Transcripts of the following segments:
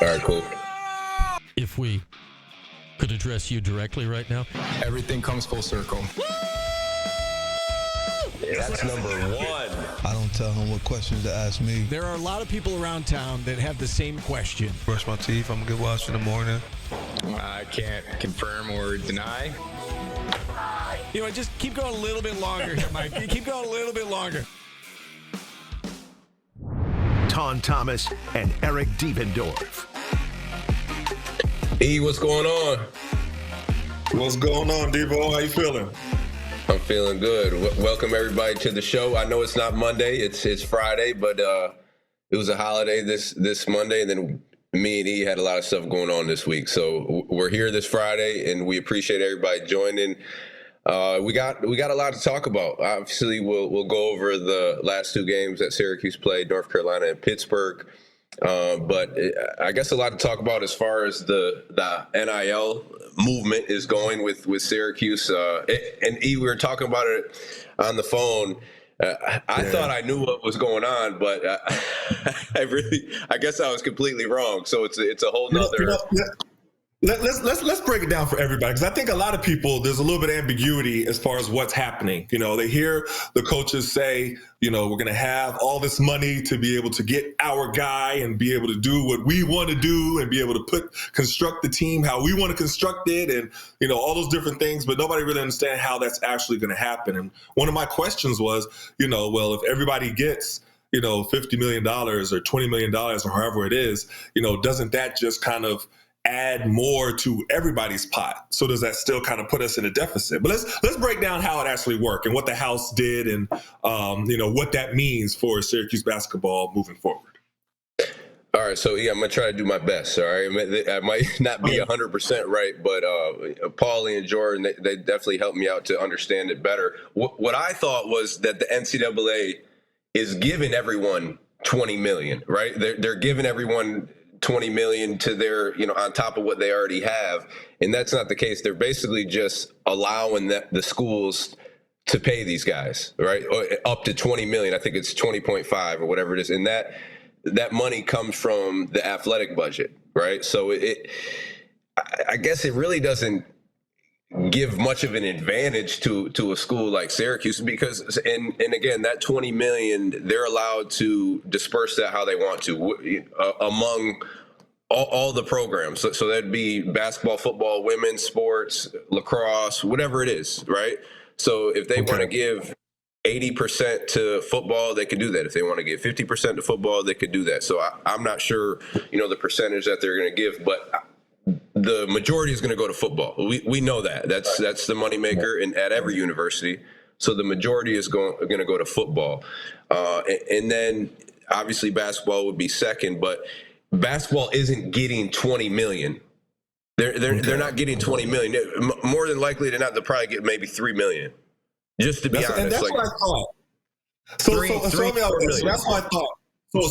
All right, cool. If we could address you directly right now. Everything comes full circle. That's number one. I don't tell him what questions to ask me. There are a lot of people around town that have the same question. Brush my teeth. I'm a good wash in the morning. I can't confirm or deny. You know, just keep going a little bit longer here, Mike. Keep going a little bit longer. Ton Thomas and Eric Devendorf. E, what's going on? What's going on, Devo? How you feeling? I'm feeling good. Welcome everybody to the show. I know it's not Monday, it's Friday, but it was a holiday this Monday, and then me and E had a lot of stuff going on this week. So we're here this Friday, and we appreciate everybody joining. We got a lot to talk about. Obviously, we'll go over the last two games that Syracuse played, North Carolina and Pittsburgh. But I guess a lot to talk about as far as the NIL movement is going with Syracuse. And E, we were talking about it on the phone. I thought I knew what was going on, but I guess I was completely wrong. So it's a whole nother. Let's break it down for everybody, because I think a lot of people, there's a little bit of ambiguity as far as what's happening. You know, they hear the coaches say, you know, we're going to have all this money to be able to get our guy and be able to do what we want to do and be able to construct the team how we want to construct it, and, you know, all those different things. But nobody really understands how that's actually going to happen. And one of my questions was, you know, well, if everybody gets, you know, $50 million or $20 million or however it is, you know, doesn't that just kind of add more to everybody's pot? So does that still kind of put us in a deficit? But let's break down how it actually worked and what the House did, and you know, what that means for Syracuse basketball moving forward. All right, so yeah, I'm gonna try to do my best. All right, I might not be 100% right, but Paulie and Jordan, they definitely helped me out to understand it better. What I thought was that the NCAA is giving everyone $20 million, right? They're giving everyone $20 million to their, you know, on top of what they already have. And that's not the case. They're basically just allowing the schools to pay these guys, right? Up to $20 million. I think it's 20.5 or whatever it is. And that money comes from the athletic budget, right? So I guess it really doesn't give much of an advantage to a school like Syracuse, because and again, that $20 million, they're allowed to disperse that how they want to among all the programs. So that'd be basketball, football, women's sports, lacrosse, whatever it is, right? So if they want to give 80% to football, they could do that. If they want to give 50% to football, they could do that. So I'm not sure, you know, the percentage that they're going to give, but the majority is going to go to football. We know that. That's the moneymaker at every university. So the majority is going to go to football. And then obviously basketball would be second, but basketball isn't getting $20 million. They're not getting $20 million. More than likely they're not. They'll probably get maybe $3 million. Just to be honest. And that's what I thought. That's what I thought.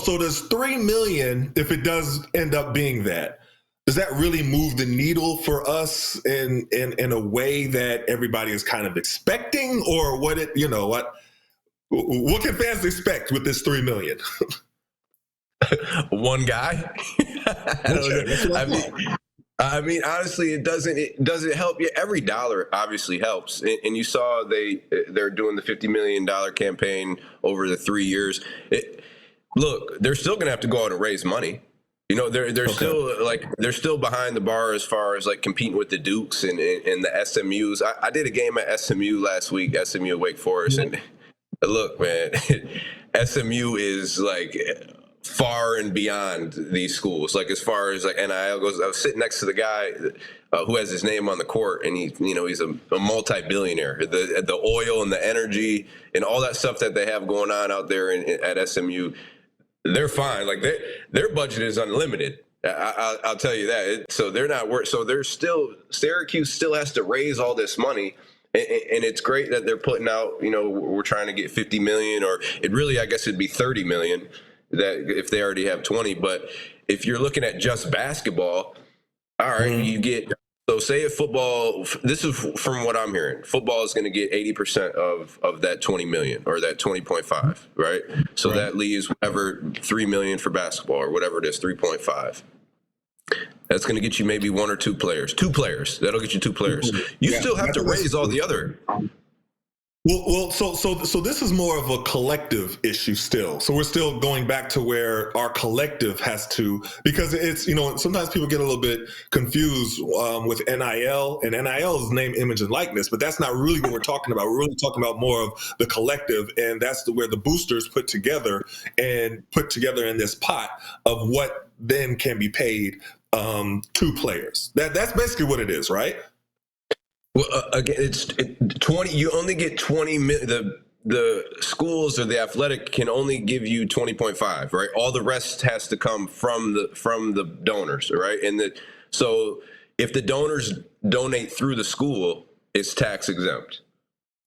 So there's $3 million if it does end up being that. Does that really move the needle for us in a way that everybody is kind of expecting, or what can fans expect with this $3 million? One guy. I mean, honestly, it doesn't help you. Every dollar obviously helps, and you saw they're doing the $50 million campaign over the 3 years. Look, they're still going to have to go out and raise money. You know, they're still behind the bar as far as like competing with the Dukes and the SMUs. I did a game at SMU last week, SMU Wake Forest, and look, man, SMU is like far and beyond these schools. Like as far as like NIL goes, I was sitting next to the guy who has his name on the court, and he's a multi-billionaire. The oil and the energy and all that stuff that they have going on out there at SMU. They're fine. Like their budget is unlimited. I'll tell you that. So they're not worth. So Syracuse still has to raise all this money, and it's great that they're putting out. You know, we're trying to get 50 million, or it really, I guess, it'd be 30 million. That if they already have 20. But if you're looking at just basketball, all right, you get So say if football, this is from what I'm hearing, football is going to get 80% of that 20 million or that 20.5, right? So that leaves whatever 3 million for basketball or whatever it is, 3.5. That's going to get you maybe one or two players. That'll get you two players. You still have to raise all the other. So this is more of a collective issue still. So we're still going back to where our collective has to, because it's, sometimes people get a little bit confused with NIL, and NIL is name, image, and likeness, but that's not really what we're talking about. We're really talking about more of the collective, and that's where the boosters put together in this pot of what then can be paid to players. That's basically what it is, right? Well, again, it's 20. You only get 20. The schools or the athletic can only give you 20.5, right? All the rest has to come from the donors, right? So if the donors donate through the school, it's tax exempt,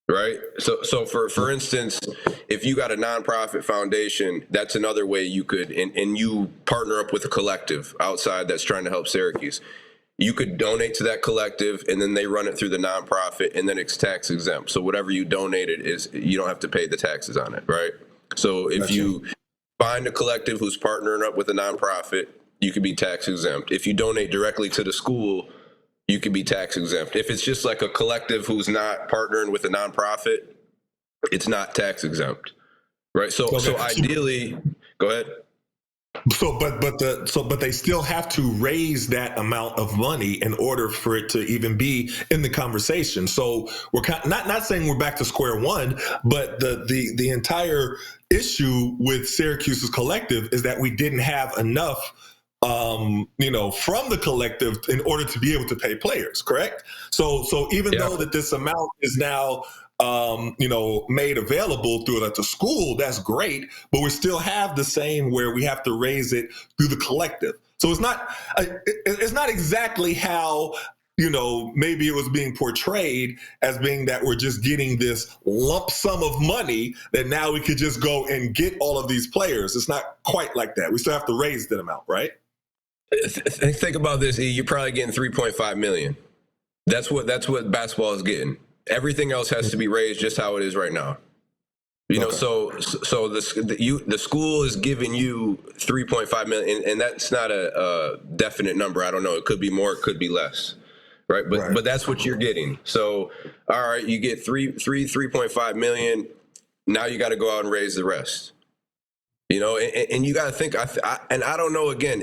right? So for instance, if you got a nonprofit foundation, that's another way you could, and you partner up with a collective outside that's trying to help Syracuse. You could donate to that collective, and then they run it through the nonprofit, and then it's tax exempt. So whatever you donated you don't have to pay the taxes on it, right? So if you find a collective who's partnering up with a nonprofit, you could be tax exempt. If you donate directly to the school, you could be tax exempt. If it's just like a collective who's not partnering with a nonprofit, it's not tax exempt, right? So ideally, go ahead. But they still have to raise that amount of money in order for it to even be in the conversation. So we're not saying we're back to square one, but the entire issue with Syracuse's collective is that we didn't have enough, from the collective in order to be able to pay players. Correct. So even though that this amount is now made available through the school, that's great, but we still have the same where we have to raise it through the collective. So it's not exactly how, maybe it was being portrayed as being that we're just getting this lump sum of money that now we could just go and get all of these players. It's not quite like that. We still have to raise that amount, right? Think about this, E. You're probably getting 3.5 million. That's what basketball is getting. Everything else has to be raised just how it is right now. So the school is giving you 3.5 million, and that's not a definite number. I don't know. It could be more, it could be less, right? But that's what you're getting. So all right, you get 3.5 million. Now you got to go out and raise the rest. And you got to think. I don't know. Again,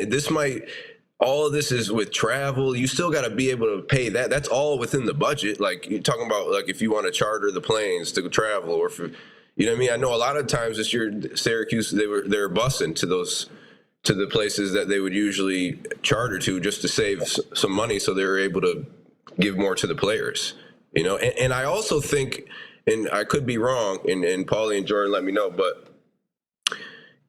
all of this is with travel. You still got to be able to pay that. That's all within the budget. Like you're talking about, like if you want to charter the planes to travel, or for, what I mean. I know a lot of times this year, Syracuse they're busing to the places that they would usually charter to just to save some money, so they're able to give more to the players. And I also think, and I could be wrong, and Paulie and Jordan let me know, but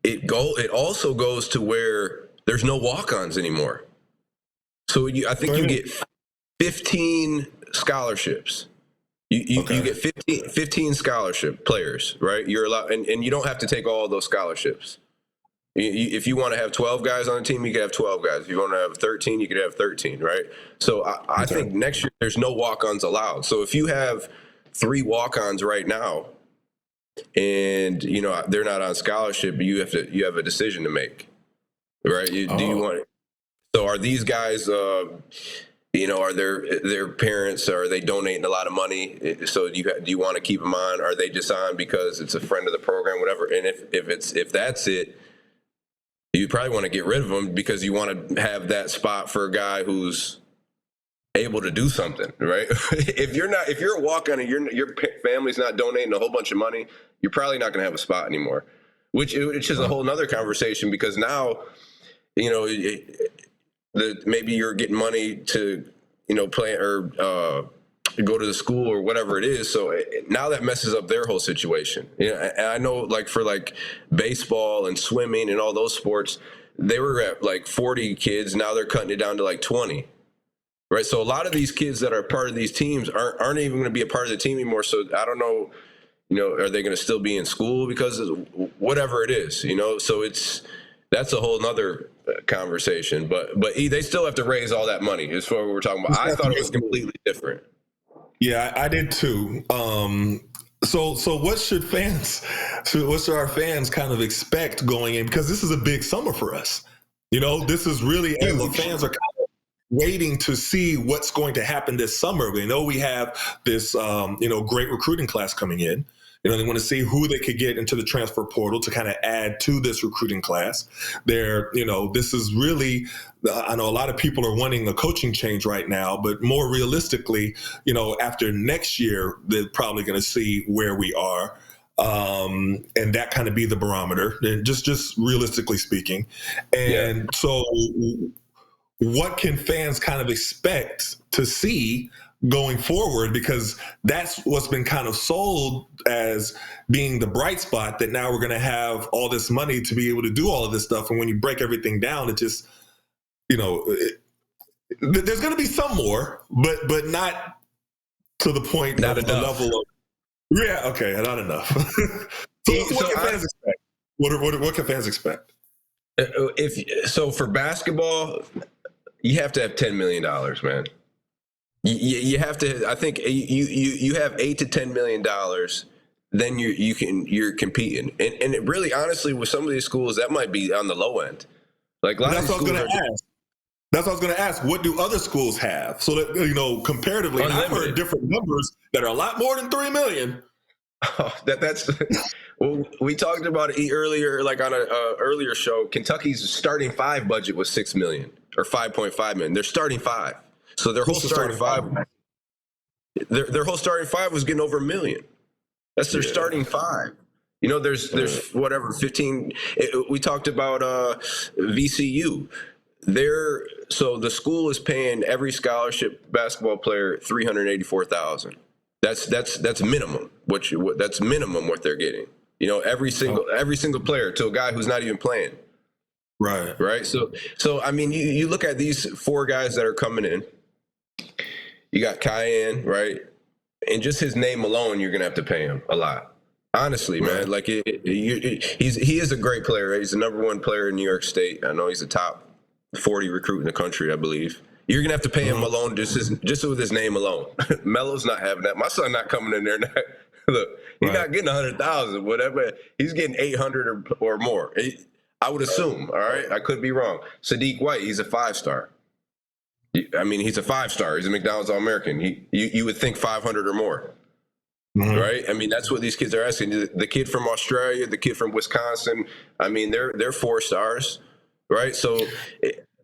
it also goes to where there's no walk-ons anymore. So I think you get 15 scholarships. You get 15 scholarship players, right? You're allowed, and you don't have to take all of those scholarships. If you want to have 12 guys on the team, you can have 12 guys. If you want to have 13, you could have 13, right? So I think next year there's no walk-ons allowed. So if you have 3 walk-ons right now, and they're not on scholarship, you have a decision to make. Right? Do you want it? So are these guys, are their parents, are they donating a lot of money? So do you want to keep them on? Are they just on because it's a friend of the program, whatever? And if that's it, you probably want to get rid of them because you want to have that spot for a guy who's able to do something, right? If you're a walk-on and your family's not donating a whole bunch of money, you're probably not going to have a spot anymore, which is a whole nother conversation, because now, maybe you're getting money to, play or go to the school or whatever it is. So now that messes up their whole situation. And I know, like for like baseball and swimming and all those sports, they were at like 40 kids. Now they're cutting it down to like 20. Right. So a lot of these kids that are part of these teams aren't even going to be a part of the team anymore. So I don't know, are they going to still be in school because of whatever it is, So that's a whole nother conversation. But they still have to raise all that money. Is what we're talking about. I thought it was completely different. Yeah, I did too. So what should our fans kind of expect going in? Because this is a big summer for us. This is really, the fans are kind of waiting to see what's going to happen this summer. We know we have this, great recruiting class coming in. They want to see who they could get into the transfer portal to kind of add to this recruiting class. This is really, I know a lot of people are wanting a coaching change right now, but more realistically, after next year, they're probably going to see where we are. And that kind of be the barometer, and just realistically speaking. And so what can fans kind of expect to see going forward? Because that's what's been kind of sold as being the bright spot, that now we're going to have all this money to be able to do all of this stuff. And when you break everything down, it just, there's going to be some more, but not to the point Not of the enough. level of, not enough. What can fans expect? What can fans expect? So for basketball, you have to have $10 million, man. You have to. I think you have $8 to $10 million, then you're competing. And it really, honestly, with some of these schools, that might be on the low end. Like, That's what I was going to ask. That's what I was going to ask. What do other schools have? So that comparatively, I've heard different numbers that are a lot more than $3 million. Oh, that's. Well, we talked about it earlier, like on a earlier show. Kentucky's starting five budget was $6 million or $5.5 million. They're starting five. So their whole starting five, their whole starting five was getting over $1 million. That's their starting five. There's whatever 15. We talked about VCU. So the school is paying every scholarship basketball player $384,000. That's minimum. That's minimum what they're getting. Every single player to a guy who's not even playing. Right. So I mean, you look at these four guys that are coming in. You got Cayenne, right? And just his name alone, you're gonna have to pay him a lot. Honestly, man, like he is a great player. Right? He's the number one player in New York State. I know he's the top 40 recruit in the country, I believe. You're gonna have to pay him alone just with his name alone. Melo's not having that. My son not coming in there. Look, he's not getting 100,000, whatever. He's getting 800 or more. I would assume. All right, I could be wrong. Sadiq White, he's a 5-star. I mean, he's a 5-star. He's a McDonald's All-American. You would think 500 or more, right? I mean, that's what these kids are asking. The kid from Australia, the kid from Wisconsin. I mean, they're 4 stars, right? So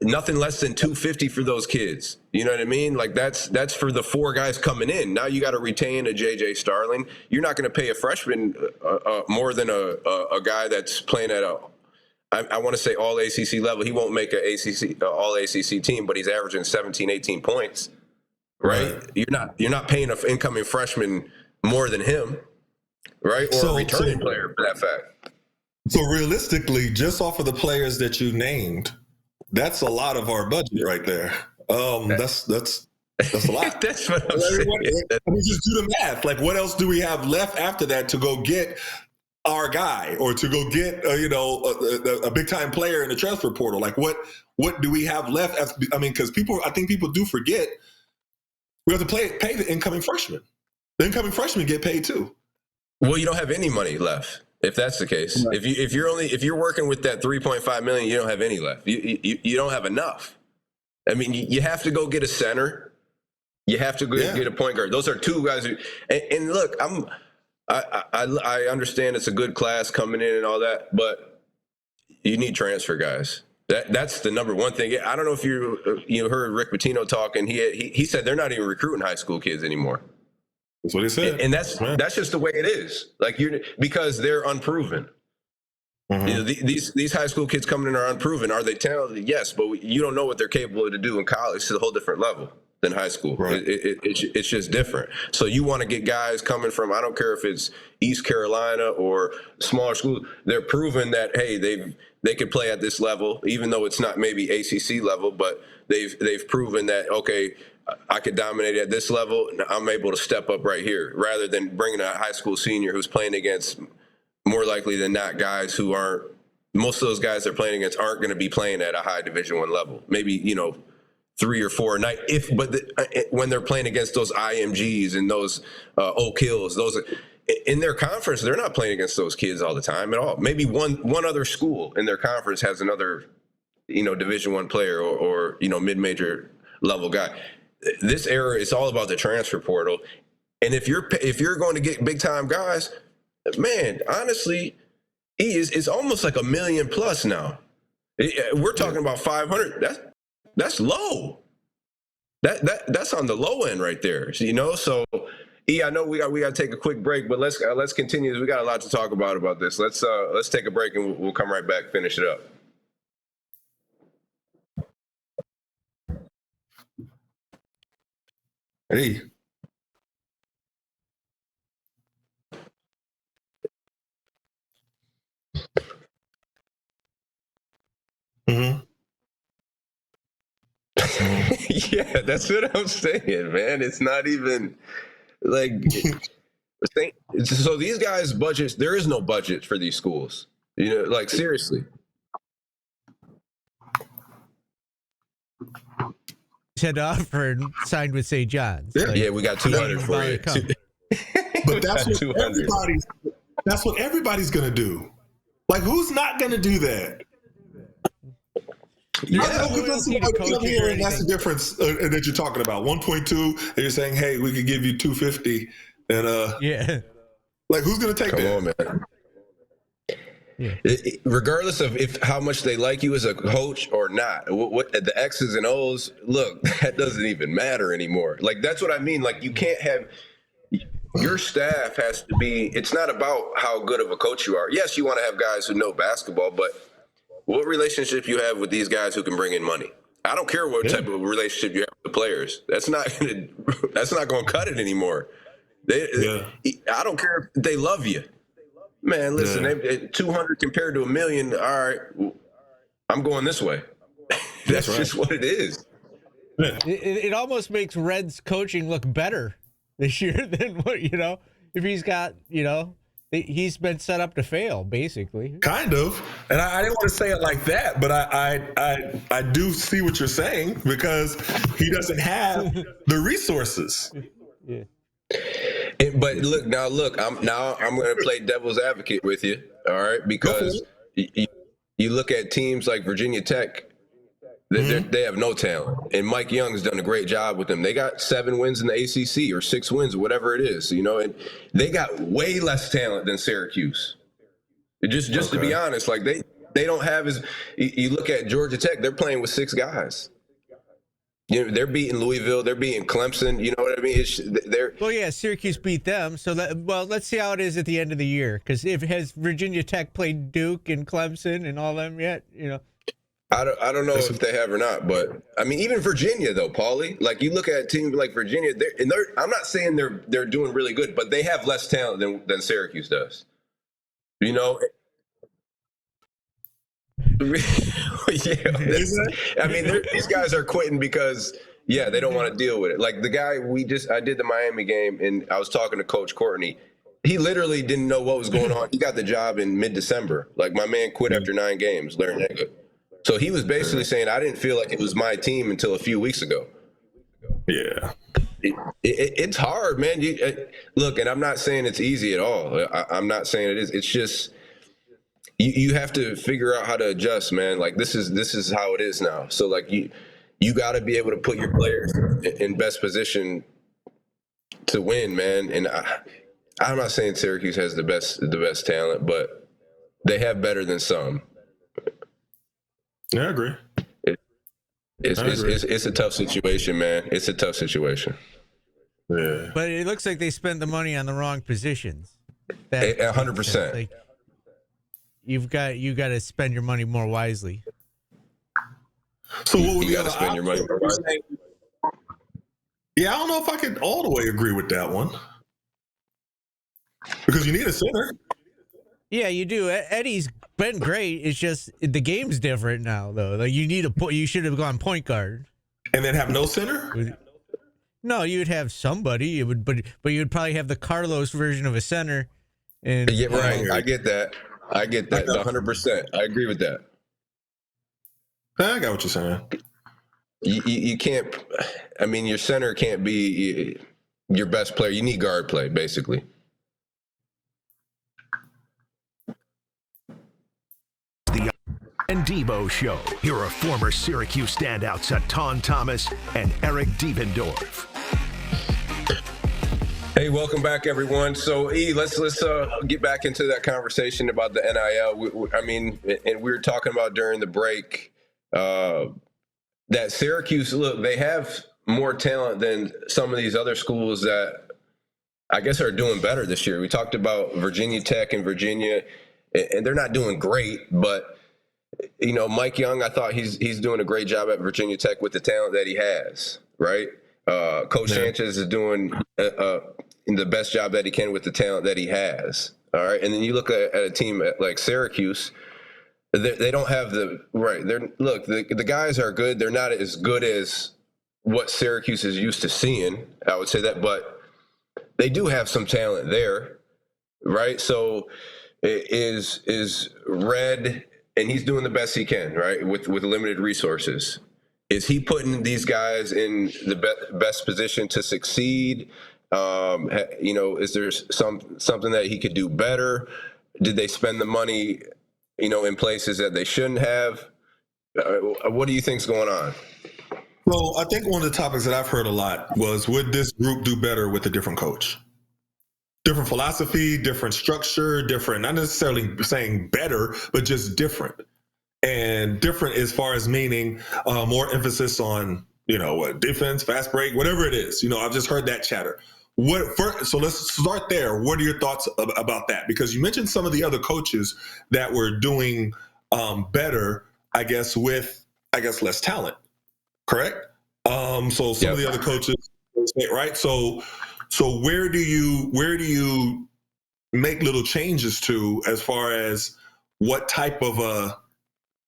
nothing less than 250 for those kids. You know what I mean? Like that's for the 4 guys coming in. Now you got to retain a JJ Starling. You're not going to pay a freshman more than a guy that's playing at I want to say all ACC level. He won't make an all ACC team, but he's averaging 17, 18 points, right? You're not paying an incoming freshman more than him, right? Or a returning player for that fact. So realistically, just off of the players that you named, that's a lot of our budget right there. That's a lot. That's what I'm saying. I mean, just do the math. Like, what else do we have left after that to go get our guy, or to go get a big time player in the transfer portal? Like, what do we have left? I mean, because I think people do forget we have to pay the incoming freshmen. The incoming freshmen get paid too. Well, you don't have any money left if that's the case. Right. If you're working with that 3.5 million, you don't have any left. You don't have enough. I mean, you have to go get a center. You have to go get a point guard. Those are 2 guys. And look, I understand it's a good class coming in and all that, but you need transfer guys. That's the number one thing. I don't know if you heard Rick Pitino talk, and he said they're not even recruiting high school kids anymore. That's what he said, and that's just the way it is. Like because they're unproven. These high school kids coming in are unproven. Are they talented? Yes, but you don't know what they're capable to do in college. It's a whole different level than high school. Right. It's just different. So you want to get guys coming from, I don't care if it's East Carolina or smaller schools. They're proven that, hey, they can play at this level, even though it's not maybe ACC level, but they've proven that, okay, I could dominate at this level. I'm able to step up right here, rather than bringing a high school senior who's playing against, more likely than not, guys who aren't most of those guys they're playing against aren't going to be playing at a high Division I level. Maybe 3 or 4 a night. When they're playing against those IMGs and those Oak Hills, those in their conference, they're not playing against those kids all the time at all. Maybe one other school in their conference has another Division I player or mid-major level guy. This era is all about the transfer portal, and if you're going to get big time guys, man, honestly, it's almost like $1 million plus now. We're talking about 500. That's low. That's on the low end right there. So I know we got to take a quick break, but let's continue. We got a lot to talk about this. Let's take a break and we'll come right back, finish it up. Hey. Mm-hmm. Yeah, that's what I'm saying, man. It's not even like so these guys' budgets, there is no budget for these schools. Like seriously. Had offered signed with St. John's. Yeah, we got 200 for you. But that's what everybody's gonna do. Like, who's not gonna do that? Yeah, that's the difference that you're talking about. 1.2, and you're saying, "Hey, we could give you 250," and like, who's gonna take that? Come on, man. Yeah. Regardless of how much they like you as a coach or not, what the X's and O's, look, that doesn't even matter anymore. Like, that's what I mean. Like, you can't have your staff has to be. It's not about how good of a coach you are. Yes, you want to have guys who know basketball, but what relationship you have with these guys who can bring in money? I don't care what type of relationship you have with the players. That's not going to cut it anymore. I don't care if they love you. Man, listen, 200 compared to $1 million. All right, I'm going this way. That's right. Just what it is. It almost makes Red's coaching look better this year than what, if he's got, he's been set up to fail, basically. Kind of. And I didn't want to say it like that, but I do see what you're saying, because he doesn't have the resources. Yeah. But look, I'm going to play devil's advocate with you, all right? Because you look at teams like Virginia Tech, they have no talent, and Mike Young's done a great job with them. They got 7 wins in the ACC or 6 wins or whatever it is, and they got way less talent than Syracuse. Just to be honest, like they don't have as you look at Georgia Tech, they're playing with 6 guys. They're beating Louisville. They're beating Clemson. You know what I mean? Well, yeah, Syracuse beat them. So, let's see how it is at the end of the year. Because has Virginia Tech played Duke and Clemson and all them yet? I don't know if they have or not. But, I mean, even Virginia, though, Paulie. Like, you look at teams like Virginia, I'm not saying they're doing really good, but they have less talent than Syracuse does. Yeah, I mean, these guys are quitting because they don't want to deal with it. Like the guy I did the Miami game, and I was talking to Coach Courtney. He literally didn't know what was going on. He got the job in mid-December. Like, my man quit after 9 games, Larry Nega. So he was basically saying, I didn't feel like it was my team until a few weeks ago. Yeah. It's hard, man. Look, and I'm not saying it's easy at all. I'm not saying it is. It's just you have to figure out how to adjust, man. Like, this is how it is now. So, like, you got to be able to put your players in best position to win, man. And I'm not saying Syracuse has the best talent, but they have better than some. Yeah, I agree. It's a tough situation, man. It's a tough situation. Yeah. But it looks like they spend the money on the wrong positions. 100%. Like, you got to spend your money more wisely. So what would you got to spend your money more wisely? Yeah, I don't know if I could all the way agree with that one, because you need a center. Yeah, you do. Eddie's been great. It's just the game's different now, though. Like, you should have gone point guard, and then have no center. No, you would have somebody. It would, but you would probably have the Carlos version of a center. And yeah, right. I get that. I get that 100%. I agree with that. I got what you're saying. You can't. I mean, your center can't be your best player. You need guard play, basically. The and Devo Show. Here are former Syracuse standouts Etan Thomas and Eric Devendorf. Hey, welcome back, everyone. So, let's get back into that conversation about the NIL. I mean, and we were talking about during the break that Syracuse, look, they have more talent than some of these other schools that I guess are doing better this year. We talked about Virginia Tech and Virginia, and they're not doing great, but Mike Young, I thought he's doing a great job at Virginia Tech with the talent that he has, right? Coach Sanchez is doing the best job that he can with the talent that he has. All right. And then you look at a team like Syracuse, they don't have the right. The guys are good. They're not as good as what Syracuse is used to seeing. I would say that, but they do have some talent there. Right. So is Red, and he's doing the best he can, right, with limited resources. Is he putting these guys in the best position to succeed? Is there something that he could do better? Did they spend the money, in places that they shouldn't have? What do you think's going on? Well, I think one of the topics that I've heard a lot was, would this group do better with a different coach? Different philosophy, different structure, different, not necessarily saying better, but just different. And different as far as meaning more emphasis on, defense, fast break, whatever it is. I've just heard that chatter. So let's start there. What are your thoughts about that? Because you mentioned some of the other coaches that were doing better, with less talent, correct? So some of the other coaches, right? So where do you make little changes to as far as what type of a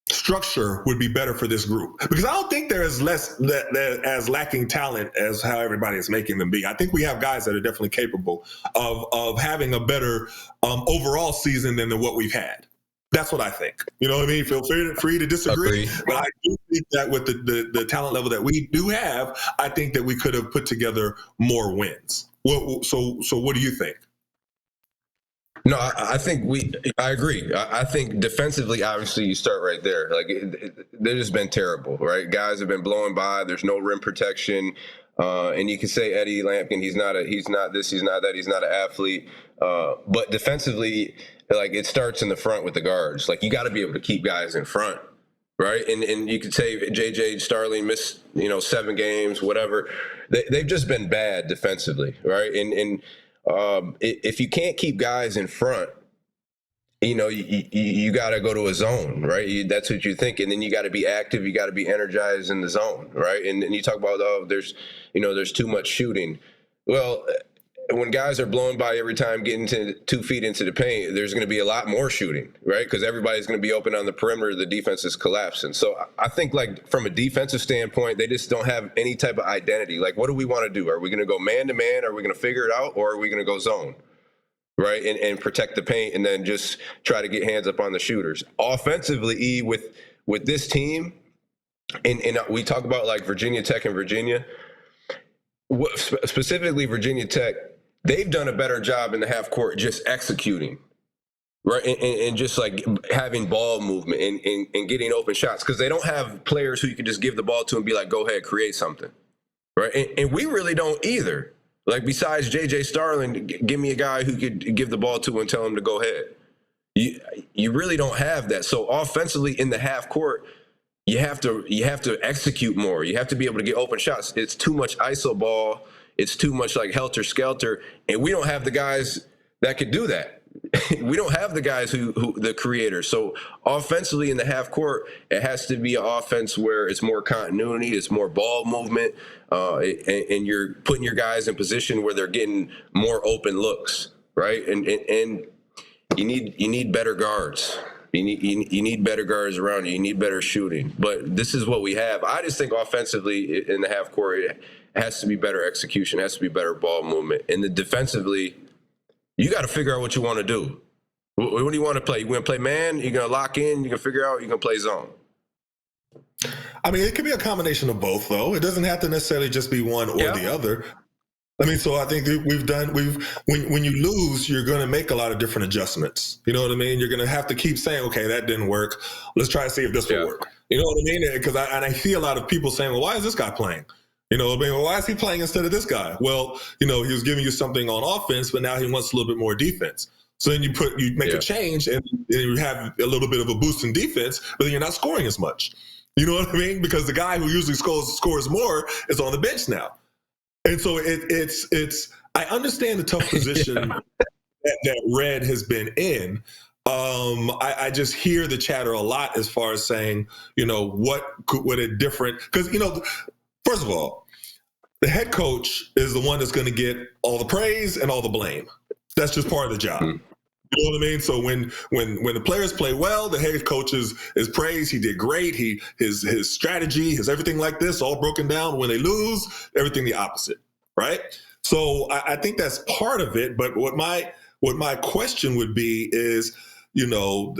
structure would be better for this group? Because I don't think they're as lacking talent as how everybody is making them be. I think we have guys that are definitely capable of having a better overall season than what we've had. That's what I think. You know what I mean? Feel free to disagree. Agreed. But I do think that with the talent level that we do have, I think that we could have put together more wins. So what do you think? No, I think I agree. I think defensively, obviously, you start right there. They've just been terrible, right? Guys have been blowing by. There's no rim protection. And you can say Eddie Lampkin, he's not this, he's not that, he's not an athlete. But defensively, it starts in the front with the guards. You got to be able to keep guys in front, right? And you could say JJ Starling missed, 7 games, whatever. They've just been bad defensively, right? And if you can't keep guys in front, you got to go to a zone, right? That's what you think. And then you got to be active. You got to be energized in the zone, right? And you talk about, there's too much shooting. Well, when guys are blowing by every time getting to 2 feet into the paint, there's going to be a lot more shooting, right? Because everybody's going to be open on the perimeter. The defense is collapsing. So I think from a defensive standpoint, they just don't have any type of identity. What do we want to do? Are we going to go man to man? Are we going to figure it out? Or are we going to go zone, right? And protect the paint and then just try to get hands up on the shooters. Offensively, with this team, and we talk about Virginia Tech and Virginia, specifically Virginia Tech, they've done a better job in the half court just executing, right? And just having ball movement and getting open shots, because they don't have players who you can just give the ball to and be like, go ahead, create something, right? And we really don't either. Besides JJ Starling, give me a guy who could give the ball to and tell him to go ahead. You really don't have that. So offensively in the half court, you have to execute more. You have to be able to get open shots. It's too much iso ball. It's too much helter skelter, and we don't have the guys that could do that. We don't have the guys who the creators. So offensively in the half court, it has to be an offense where it's more continuity, it's more ball movement, and you're putting your guys in position where they're getting more open looks, right? And you need better guards. You need better guards around you. You need better shooting. But this is what we have. I just think offensively in the half court, it has to be better execution, has to be better ball movement. And then defensively, you got to figure out what you want to do. What do you want to play? You going to play man? You're going to lock in? You're going to figure out? You're going to play zone? I mean, it could be a combination of both, though. It doesn't have to necessarily just be one or the other. I mean, so I think when you lose, you're going to make a lot of different adjustments. You know what I mean? You're going to have to keep saying, okay, that didn't work. Let's try to see if this will work. You know what I mean? Because I see a lot of people saying, well, why is this guy playing? You know, I mean, well, why is he playing instead of this guy? Well, you know, he was giving you something on offense, but now he wants a little bit more defense. So then you make a change and you have a little bit of a boost in defense, but then you're not scoring as much. You know what I mean? Because the guy who usually scores more is on the bench now. And so it's I understand the tough position that Red has been in. I just hear the chatter a lot as far as saying, you know, what a different, because, you know, first of all, the head coach is the one that's going to get all the praise and all the blame. That's just part of the job. You know what I mean? So when the players play well, the head coach is praised. He did great. His strategy, his everything like this, all broken down. When they lose, everything the opposite, right? So I think that's part of it. But what my question would be is, you know,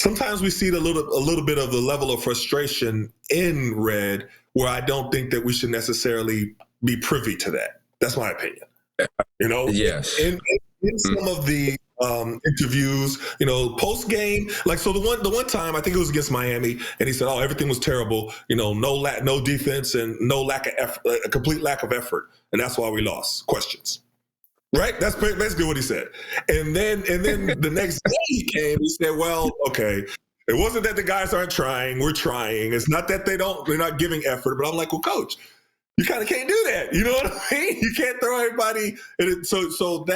sometimes we see a little bit of the level of frustration in Red, where I don't think that we should necessarily be privy to that. That's my opinion. You know, yes. In some of the interviews, you know, post game, like, so the one time I think it was against Miami, and he said, "Oh, everything was terrible. You know, no defense and no lack of effort, a complete lack of effort, and that's why we lost." Questions, right? That's basically what he said. And then the next day he came, he said, "Well, okay, it wasn't that the guys aren't trying. We're trying. It's not that they're not giving effort." But I'm like, well, coach, you kind of can't do that. You know what I mean? You can't throw everybody. And so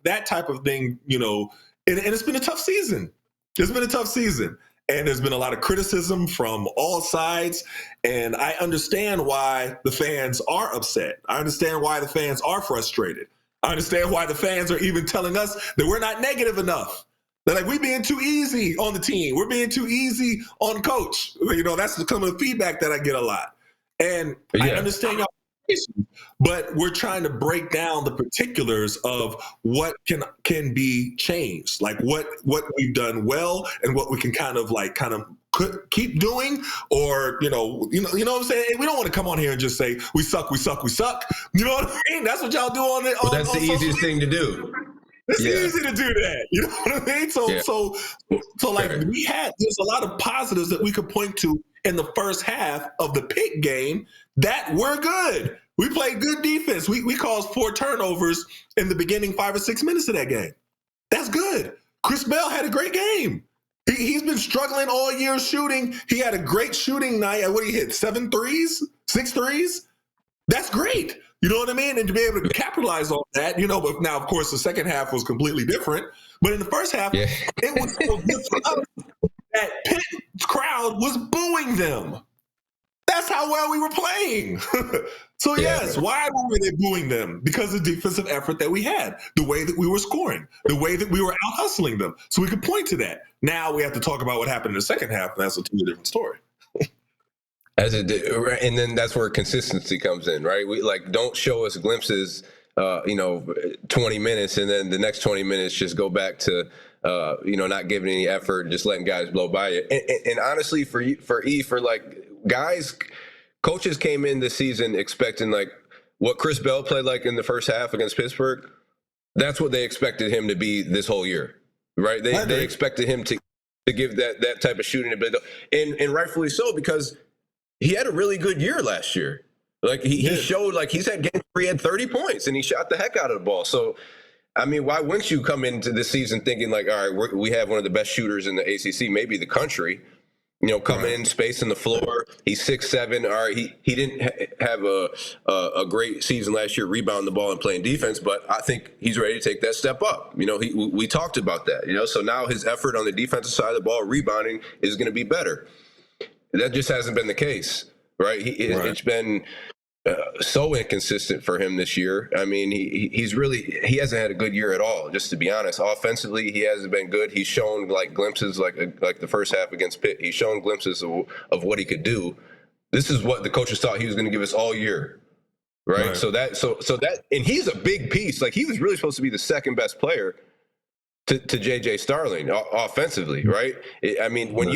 that type of thing, you know, and it's been a tough season. It's been a tough season. And there's been a lot of criticism from all sides. And I understand why the fans are upset. I understand why the fans are frustrated. I understand why the fans are even telling us that we're not negative enough. They're like, we're being too easy on the team. We're being too easy on coach. You know, that's some of the feedback that I get a lot. And I understand y'all, but we're trying to break down the particulars of what can be changed, like what we've done well and what we can kind of keep doing, or you know what I'm saying. We don't want to come on here and just say we suck. You know what I mean? That's what y'all do on it. Well, that's the easiest thing to do. It's easy to do that. You know what I mean? So like there's a lot of positives that we could point to in the first half of the Pitt game that were good. We played good defense. We caused 4 turnovers in the beginning 5 or 6 minutes of that game. That's good. Chris Bell had a great game. He's been struggling all year shooting. He had a great shooting night. What did he hit? 7 threes? 6 threes? That's great. You know what I mean? And to be able to capitalize on that, you know, but now, of course, the second half was completely different. But in the first half, it was so good for us that Pitt's crowd was booing them. That's how well we were playing. So, yes, why were they booing them? Because of the defensive effort that we had, the way that we were scoring, the way that we were out-hustling them. So we could point to that. Now we have to talk about what happened in the second half, and that's a totally different story. And then that's where consistency comes in, right? We don't show us glimpses, 20 minutes, and then the next 20 minutes just go back to, not giving any effort, just letting guys blow by it. And honestly, for guys, coaches came in this season expecting like what Chris Bell played like in the first half against Pittsburgh. That's what they expected him to be this whole year, right? They expected him to give that type of shooting ability, and rightfully so, because he had a really good year last year. Like he showed, like he's had games where he had 30 points and he shot the heck out of the ball. So, I mean, why wouldn't you come into this season thinking like, all right, we have one of the best shooters in the ACC, maybe the country, coming in, spacing the floor. He's 6'7". All right, he didn't have a great season last year, rebounding the ball and playing defense, but I think he's ready to take that step up. We talked about that, so now his effort on the defensive side of the ball, rebounding, is going to be better. That just hasn't been the case, right? It's been so inconsistent for him this year. I mean, he hasn't had a good year at all, just to be honest. Offensively, he hasn't been good. He's shown like glimpses, like the first half against Pitt. He's shown glimpses of what he could do. This is what the coaches thought he was going to give us all year, right? So that, and he's a big piece. Like he was really supposed to be the second best player. to JJ Starling offensively, right? I mean, when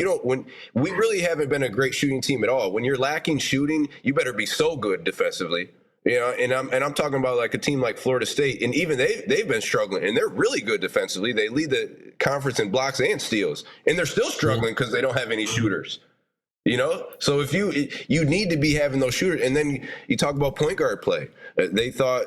we really haven't been a great shooting team at all. When you're lacking shooting, you better be so good defensively. You know, and I'm talking about like a team like Florida State, and even they've been struggling, and they're really good defensively. They lead the conference in blocks and steals, and they're still struggling because they don't have any shooters. You know, so if you need to be having those shooters, and then you talk about point guard play. They thought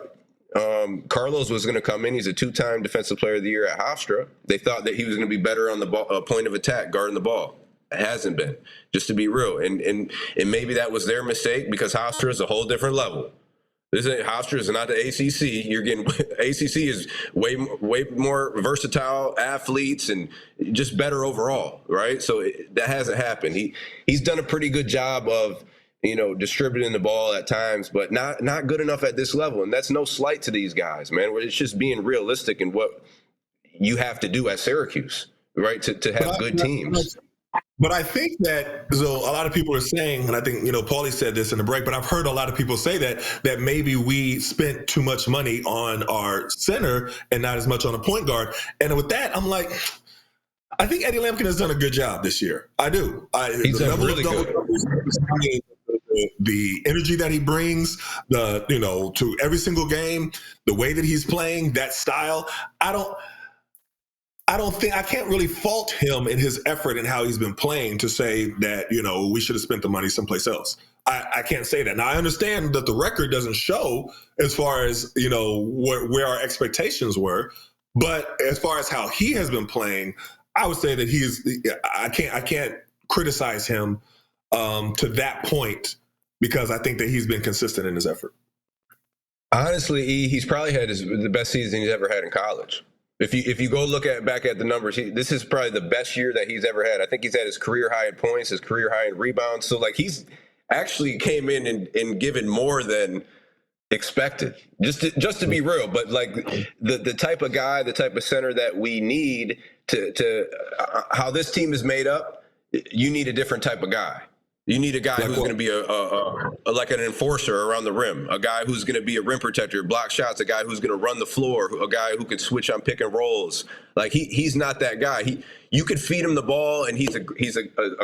Carlos was going to come in. He's a 2-time Defensive Player of the Year at Hofstra. They thought that he was going to be better on the ball, point of attack, guarding the ball. It hasn't been, just to be real, and maybe that was their mistake because Hofstra is a whole different level. Hofstra is not the ACC. You're getting ACC is way more versatile athletes and just better overall, right? So that hasn't happened. He's done a pretty good job of distributing the ball at times, but not good enough at this level. And that's no slight to these guys, man. It's just being realistic in what you have to do at Syracuse, right? To have good teams. But I think that so a lot of people are saying, and I think Paulie said this in the break, but I've heard a lot of people say that maybe we spent too much money on our center and not as much on a point guard. And with that, I'm like, I think Eddie Lampkin has done a good job this year. I do. He's done really good. The energy that he brings, to every single game, the way that he's playing, that style, I can't really fault him in his effort and how he's been playing to say that, we should have spent the money someplace else. I can't say that. Now, I understand that the record doesn't show as far as, where our expectations were. But as far as how he has been playing, I would say that I can't criticize him to that point because I think that he's been consistent in his effort. Honestly, he's probably had the best season he's ever had in college. If you go look back at the numbers, this is probably the best year that he's ever had. I think he's had his career high in points, his career high in rebounds. So he's actually came in and given more than expected, just to be real. But the type of guy, the type of center that we need to how this team is made up, you need a different type of guy. You need a guy who's going to be like an enforcer around the rim, a guy who's going to be a rim protector, block shots, a guy who's going to run the floor, a guy who could switch on pick and rolls. He's not that guy. You could feed him the ball, and he's a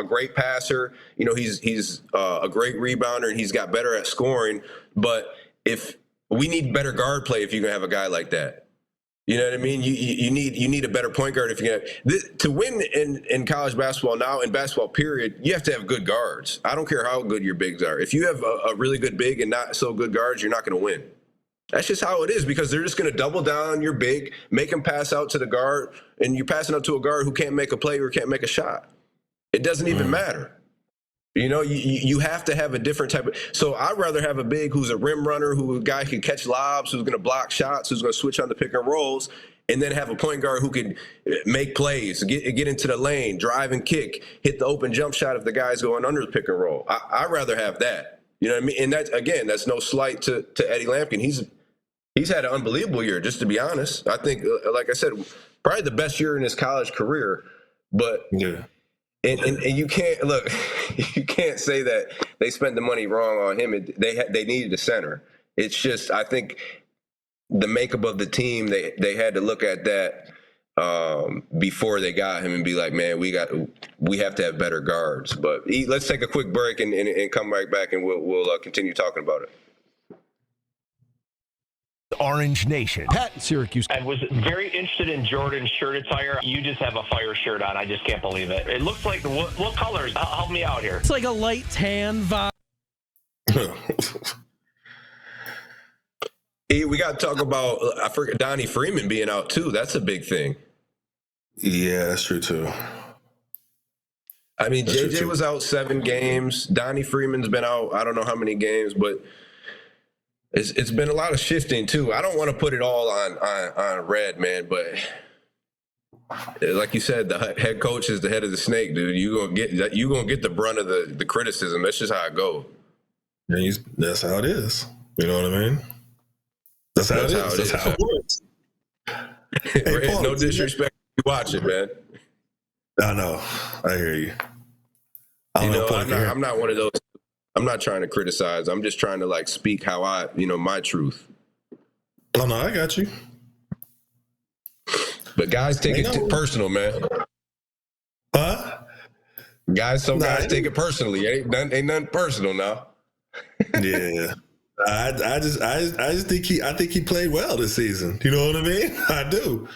great passer. He's a great rebounder, and he's got better at scoring. But if we need better guard play, if you're going to have a guy like that. You know what I mean? You need a better point guard if you can. To win in college basketball now, in basketball period, you have to have good guards. I don't care how good your bigs are. If you have a really good big and not so good guards, you're not going to win. That's just how it is because they're just going to double down on your big, make him pass out to the guard, and you're passing out to a guard who can't make a play or can't make a shot. It doesn't even matter. You have to have a different type of. So I'd rather have a big who's a rim runner, a guy can catch lobs, who's going to block shots, who's going to switch on the pick and rolls, and then have a point guard who can make plays, get into the lane, drive and kick, hit the open jump shot if the guy's going under the pick and roll. I'd rather have that. You know what I mean? And that's no slight to Eddie Lampkin. He's had an unbelievable year, just to be honest. I think, like I said, probably the best year in his college career. But yeah. And you can't you can't say that they spent the money wrong on him. They needed a center. It's just, I think the makeup of the team, they had to look at that before they got him and be like, man, we have to have better guards. But let's take a quick break and come right back and we'll continue talking about it. Orange Nation. Pat in Syracuse. I was very interested in Jordan's shirt attire. You just have a fire shirt on. I just can't believe it. It looks like, what colors? Help me out here. It's like a light tan vibe. We got to talk about, I forget, Donnie Freeman being out too. That's a big thing. Yeah, that's true too. I mean, JJ was out 7 games. Donnie Freeman's been out, I don't know how many games, but it's been a lot of shifting too. I don't want to put it all on Red, man, but like you said, the head coach is the head of the snake, dude. You gonna get the brunt of the criticism. That's just how it go. That's how it is. You know what I mean? That's how it works. Hey, Paul, no disrespect. You watch it, man. I know. I hear you. I'm not one of those. I'm not trying to criticize. I'm just trying to speak how my truth. Oh no, I got you. But guys take it personal, man. Huh? Some guys take it personally. Ain't nothing personal now. Yeah. I just think he played well this season. You know what I mean? I do.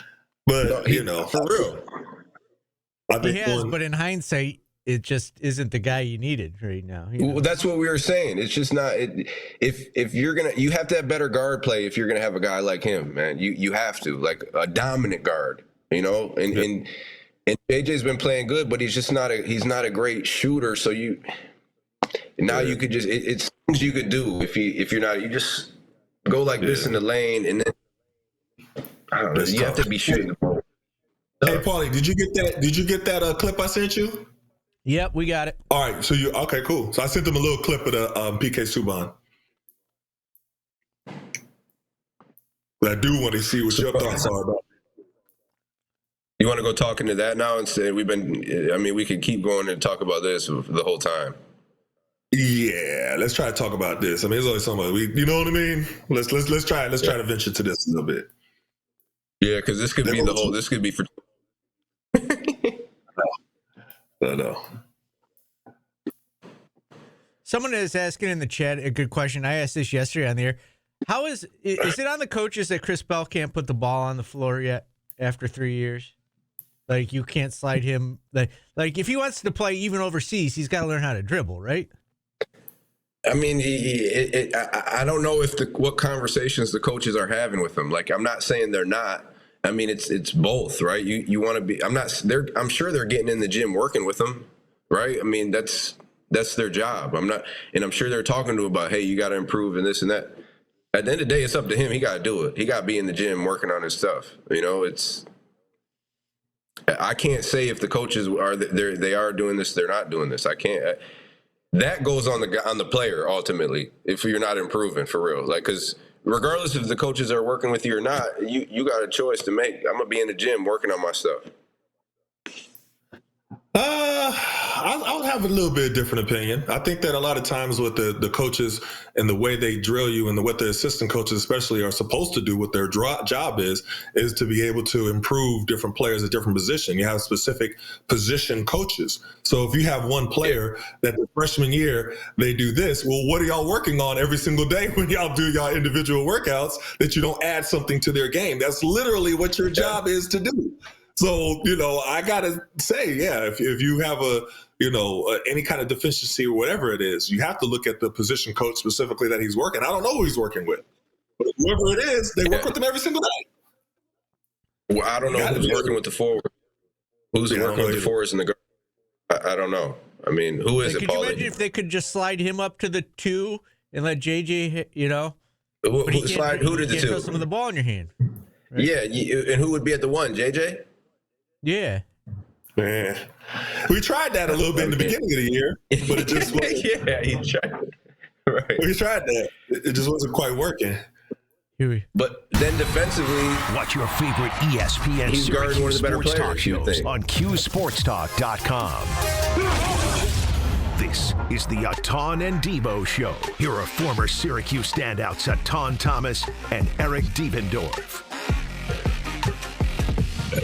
But for real. He has, but in hindsight, it just isn't the guy you needed right now. Well, that's what we were saying. It's just not. If you're you have to have better guard play if you're gonna have a guy like him, man. You have to, like a dominant guard. And JJ's been playing good, but he's not a great shooter. So you could just it's things you could do if you're not, you just go like this in the lane, and then I don't know. You have to be shooting the ball. Hey, Paulie, did you get that clip I sent you? Yep, we got it. All right, so okay, cool. So I sent them a little clip of the PK Subban. But I do want to see what your thoughts are about it. You want to go talk into that now instead? We could keep going and talk about this the whole time. Yeah, let's try to talk about this. I mean, there's only so much. You know what I mean? Let's try to venture to this a little bit. Yeah, because this could be this could be for. No. Someone is asking in the chat a good question. I asked this yesterday on the air. How is it on the coaches that Chris Bell can't put the ball on the floor yet after 3 years? Like, you can't slide him. Like if he wants to play even overseas, he's got to learn how to dribble, right? I mean, I don't know what conversations the coaches are having with him. Like, I'm not saying they're not. I mean, it's both, right? You want to be. I'm sure they're getting in the gym working with him, right? I mean, that's their job. I'm sure they're talking to him about, hey, you got to improve and this and that. At the end of the day, it's up to him. He got to do it. He got to be in the gym working on his stuff. I can't say if the coaches they are doing this, they're not doing this. I can't. That goes on the player ultimately. If you're not improving for real, like, because regardless if the coaches are working with you or not, you got a choice to make. I'm gonna be in the gym working on my stuff. I'll have a little bit different opinion. I think that a lot of times with the coaches and the way they drill you and what the assistant coaches especially are supposed to do, what their job is to be able to improve different players at different positions. You have specific position coaches. So if you have one player that the freshman year, they do this, well, what are y'all working on every single day when y'all do y'all individual workouts that you don't add something to their game? That's literally what your job is to do. So, I got to say, if you have any kind of deficiency or whatever it is, you have to look at the position coach specifically that he's working. I don't know who he's working with, but whoever it is, they work with him every single day. Well, I don't know who's working with the forward. Who's working with the forwards and the guard? I don't know. I mean, who is it, Paulie? Could you imagine if they could just slide him up to the 2 and let JJ, Who did the 2? Throw some of the ball in your hand. Right? Yeah, and who would be at the 1, JJ? Yeah. Man. We tried that a little bit in the beginning of the year, but it just wasn't. Yeah, he tried it. Right. We tried that. It just wasn't quite working. But then defensively, watch your favorite ESPN he's guarding one of the better sports talk players, shows on QSportsTalk.com. This is the Etan and Devo Show. Here are former Syracuse standouts Etan Thomas and Eric Devendorf.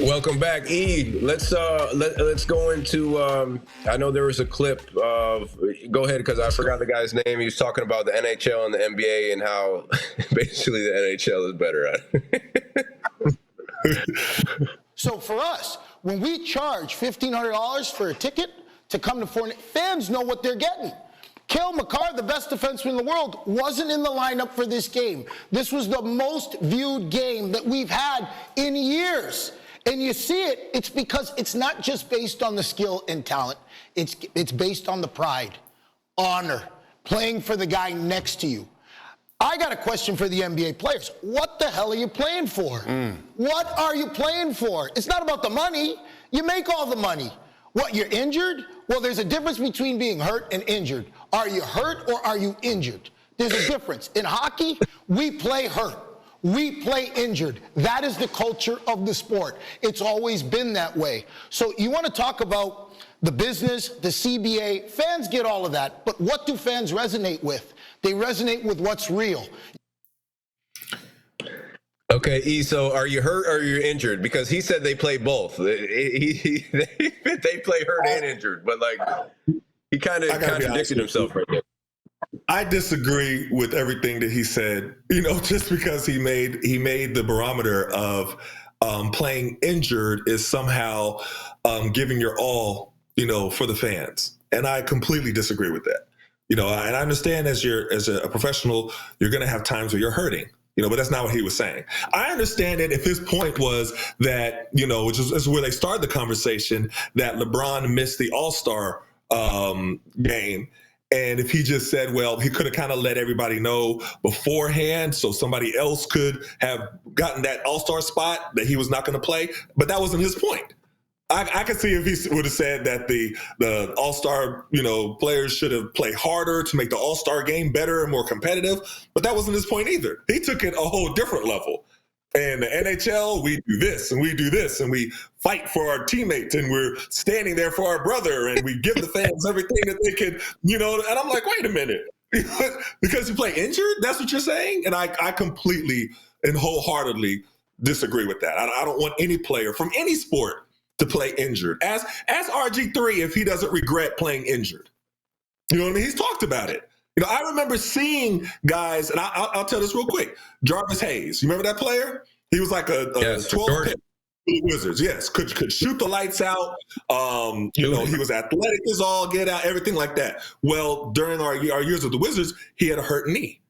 Welcome back, E. Let's go into. I know there was a clip of. Go ahead, because I forgot the guy's name. He was talking about the NHL and the NBA and how basically the NHL is better at it. So for us, when we charge $1,500 for a ticket to come to Fortnite, fans know what they're getting. Cale Makar, the best defenseman in the world, wasn't in the lineup for this game. This was the most viewed game that we've had in years. And you see it, it's because it's not just based on the skill and talent. It's based on the pride, honor, playing for the guy next to you. I got a question for the NBA players. What the hell are you playing for? What are you playing for? It's not about the money. You make all the money. What, you're injured? Well, there's a difference between being hurt and injured. Are you hurt or are you injured? There's a difference. In hockey, we play hurt. We play injured. That is the culture of the sport. It's always been that way. So you want to talk about the business, the CBA, fans get all of that. But what do fans resonate with? They resonate with what's real. Okay, E. So are you hurt or are you injured? Because he said they play both. They play hurt and injured, but like he kind of contradicted himself right there. I disagree with everything that he said. Just because he made the barometer of playing injured is somehow giving your all, for the fans, and I completely disagree with that. And I understand as a professional, you're going to have times where you're hurting. But that's not what he was saying. I understand that if his point was that, which is where they started the conversation, that LeBron missed the All-Star game. And if he just said, well, he could have kind of let everybody know beforehand so somebody else could have gotten that All-Star spot that he was not going to play. But that wasn't his point. I could see if he would have said that the All-Star, players should have played harder to make the All-Star game better and more competitive. But that wasn't his point either. He took it a whole different level. And the NHL, we do this and we do this and we fight for our teammates and we're standing there for our brother and we give the fans everything that they can, and I'm like, wait a minute. Because you play injured? That's what you're saying? And I completely and wholeheartedly disagree with that. I don't want any player from any sport to play injured. Ask RG3 if he doesn't regret playing injured. You know what I mean? He's talked about it. I remember seeing guys, and I'll tell this real quick. Jarvis Hayes, you remember that player? He was like a 12 pick. Wizards, yes, could shoot the lights out. He was athletic as all get out, everything like that. Well, during our years with the Wizards, he had a hurt knee,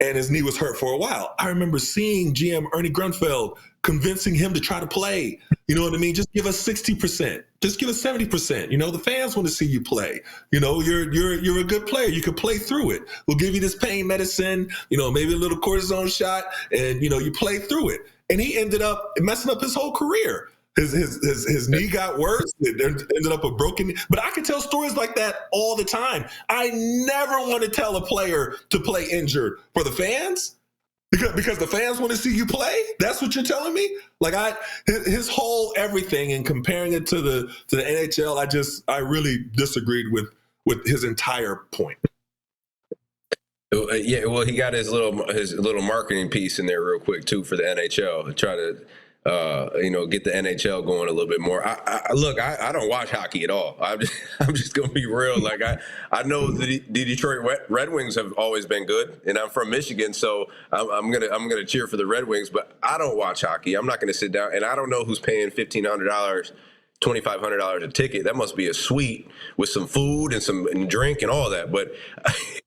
and his knee was hurt for a while. I remember seeing GM Ernie Grunfeld convincing him to try to play. You know what I mean? Just give us 60%. Just give us 70%. The fans want to see you play. You're a good player. You can play through it. We'll give you this pain medicine, maybe a little cortisone shot, and you play through it. And he ended up messing up his whole career. His knee got worse. It ended up a broken knee. But I can tell stories like that all the time. I never want to tell a player to play injured for the fans. Because the fans want to see you play? That's what you're telling me? Like his whole everything and comparing it to the NHL, I really disagreed with his entire point. Yeah, well, he got his little marketing piece in there real quick too for the NHL to try to get the NHL going a little bit more. I don't watch hockey at all. I'm just gonna be real. Like I know the Detroit Red Wings have always been good, and I'm from Michigan, so I'm gonna cheer for the Red Wings. But I don't watch hockey. I'm not gonna sit down, and I don't know who's paying $1,500. $2,500 a ticket. That must be a suite with some food and drink and all that. But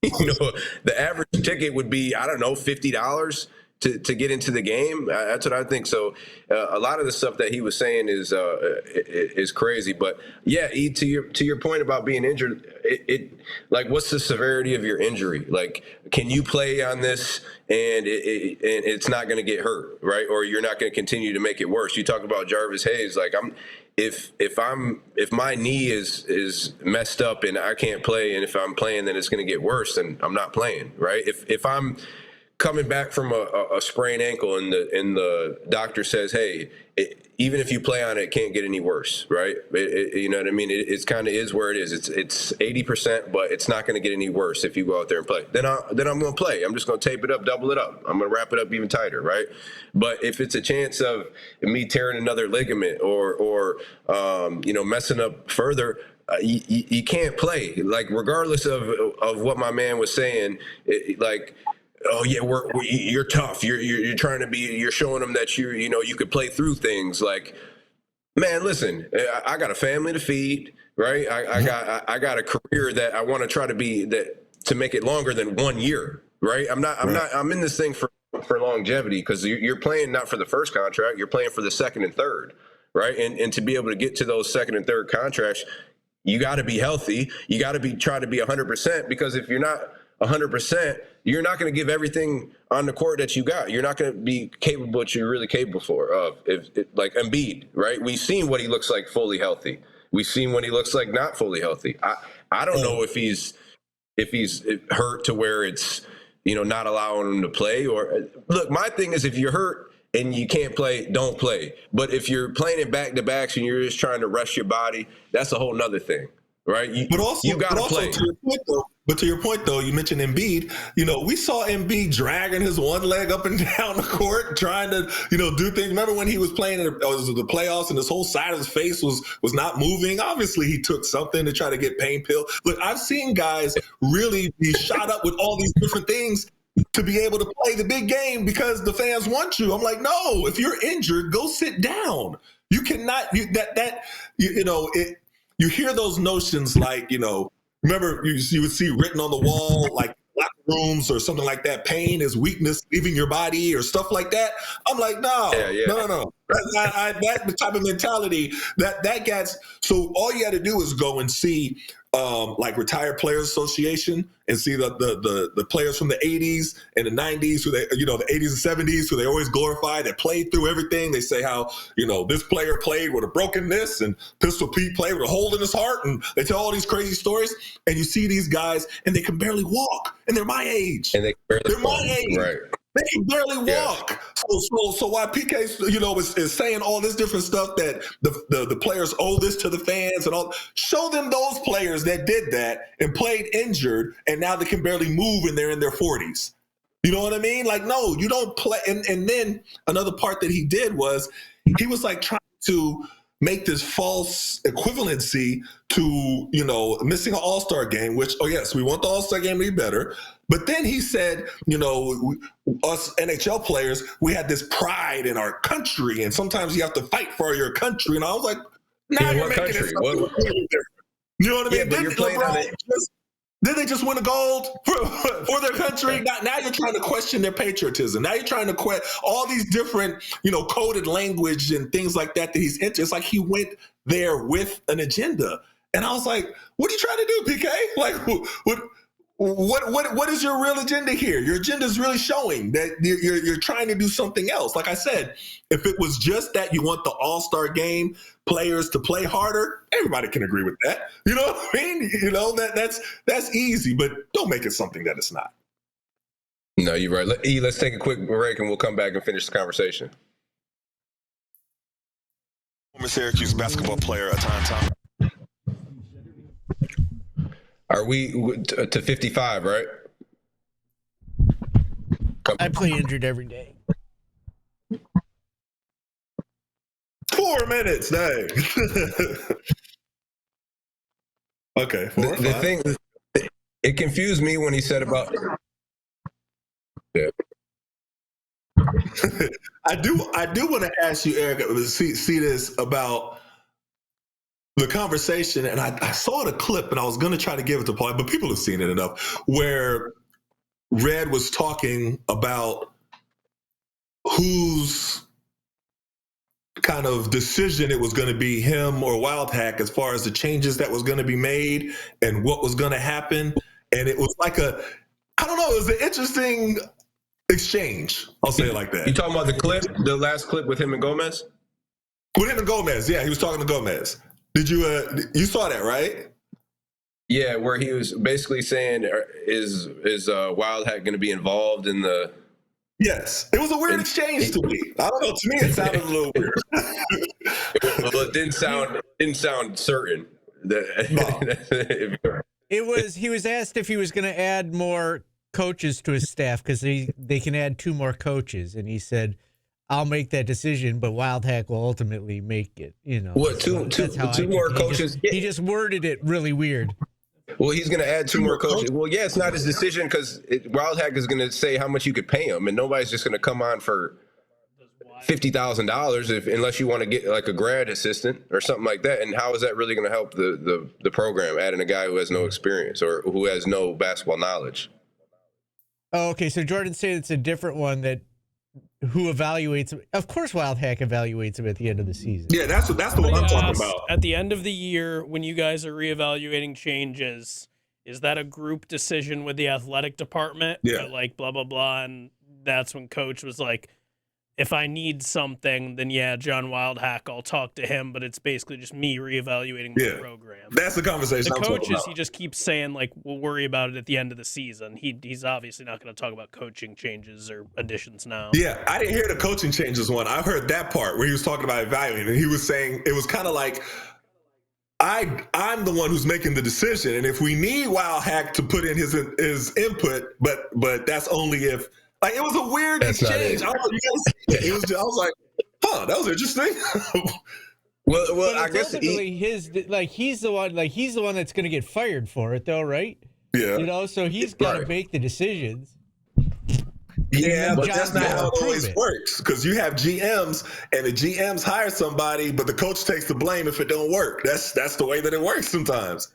the average ticket would be, I don't know, $50 to get into the game. That's what I think. So a lot of the stuff that he was saying is crazy. But yeah, E, to your point about being injured, like, what's the severity of your injury? Like, can you play on this and it's not going to get hurt, right? Or you're not going to continue to make it worse. You talk about Jarvis Hayes. Like, if my knee is messed up and I can't play, and if I'm playing, then it's going to get worse, then I'm not playing, right? If I'm coming back from a sprained ankle and the doctor says, hey, even if you play on it, it can't get any worse, right? You know what I mean? It's kind of is where it is. It's 80%, but it's not going to get any worse if you go out there and play. Then I'm going to play. I'm just going to tape it up, double it up. I'm going to wrap it up even tighter, right? But if it's a chance of me tearing another ligament or messing up further, you can't play. Like, regardless of what my man was saying, oh yeah, you're tough. You're trying to be. You're showing them that you could play through things. Like, man, listen, I got a family to feed, right? I got a career that I want to try to make it longer than 1 year, right? I'm in this thing for longevity, because you're playing not for the first contract, you're playing for the second and third, right? And to be able to get to those second and third contracts, you got to be healthy. You got to try to be 100%, because if you're not 100%, you're not going to give everything on the court that you got. You're not going to be capable what you're really capable of. Like Embiid, right? We've seen what he looks like fully healthy. We've seen what he looks like not fully healthy. I don't know if he's hurt to where it's not allowing him to play. Or look, my thing is, if you're hurt and you can't play, don't play. But if you're playing in back-to-backs and you're just trying to rest your body, that's a whole nother thing. right? You got to play. To your point, though, you mentioned Embiid. We saw Embiid dragging his one leg up and down the court, trying to, do things. Remember when he was playing in the playoffs and his whole side of his face was not moving? Obviously, he took something to try to get pain pill. Look, I've seen guys really be shot up with all these different things to be able to play the big game because the fans want you. I'm like, no, if you're injured, go sit down. You cannot. You hear those notions like, remember, you would see written on the wall, like locker rooms or something like that, pain is weakness leaving your body or stuff like that. I'm like, no. That's the type of mentality that gets. So all you had to do is go and see like Retired Players Association and see the players from the 80s and the 90s who the 80s and 70s who they always glorify, that played through everything. They say how, this player played with a broken this and Pistol Pete played with a hole in his heart, and they tell all these crazy stories, and you see these guys and they can barely walk and they're my age. And they're my age. Right. They can barely walk. Yeah. So why PK, is saying all this different stuff that the players owe this to the fans and all, show them those players that did that and played injured and now they can barely move and they're in their 40s. You know what I mean? Like, no, you don't play. And then another part that he did was he was like trying to make this false equivalency to, missing an all-star game, which, oh yes, we want the all-star game to be better. But then he said, us NHL players, we had this pride in our country, and sometimes you have to fight for your country. And I was like, now you're making it something different. You know what I mean? Yeah, Did they just win a gold for their country? Now you're trying to question their patriotism. Now you're trying to question all these different, coded language and things like that he's into. It's like he went there with an agenda. And I was like, what are you trying to do, PK? Like, what is your real agenda here? Your agenda is really showing that you're trying to do something else. Like I said, if it was just that you want the all-star game players to play harder, everybody can agree with that. You know what I mean? That's easy, but don't make it something that it's not. No, you're right. Let's take a quick break and we'll come back and finish the conversation. Former Syracuse basketball player Etan Thomas. Are we to 55, right? I play injured every day. 4 minutes, dang. Okay, the thing, it confused me when he said about. Yeah. I do want to ask you, Eric, see this about the conversation, and I saw the clip, and I was going to try to give it to Paul, but people have seen it enough, where Red was talking about whose kind of decision it was going to be, him or Wild Hack, as far as the changes that was going to be made and what was going to happen. And it was like it was an interesting exchange. I'll say it like that. You talking about the last clip with him and Gomez? With him and Gomez, yeah, he was talking to Gomez. Did you saw that, right? Yeah, where he was basically saying, is Wild Hack going to be involved in the? Yes, it was a weird exchange to me. I don't know. To me, it sounded a little weird. Well, it didn't sound certain. No. He was asked if he was going to add more coaches to his staff because they can add 2 more coaches, and he said, I'll make that decision, but Wild Hack will ultimately make it. What, two more coaches? He just worded it really weird. Well, he's going to add 2 more coaches. Well, yeah, it's not his decision because Wild Hack is going to say how much you could pay him, and nobody's just going to come on for $50,000 unless you want to get like a grad assistant or something like that. And how is that really going to help the program, adding a guy who has no experience or who has no basketball knowledge? Oh, okay, so Jordan's saying it's a different one that who evaluates him. Of course, Wild Hack evaluates him at the end of the season. Yeah, that's the one I'm talking about. At the end of the year, when you guys are reevaluating changes, is that a group decision with the athletic department? Yeah. Like blah, blah, blah. And that's when coach was like, if I need something, then yeah, John Wildhack, I'll talk to him, but it's basically just me reevaluating the program. That's the conversation The I'm talking coaches, about. he just keeps saying, like, we'll worry about it at the end of the season. He's obviously not going to talk about coaching changes or additions now. Yeah, I didn't hear the coaching changes one. I heard that part where he was talking about evaluating, and he was saying it was kind of like I'm the one who's making the decision, and if we need Wild Hack to put in his input, but that's only if like it was a weird exchange. I was like, that was interesting. Well, I guess he's the one that's going to get fired for it, though, right? Yeah. So he's got to make the decisions. Yeah, but that's not how it always works, because you have GMs and the GMs hire somebody, but the coach takes the blame if it don't work. That's the way that it works sometimes.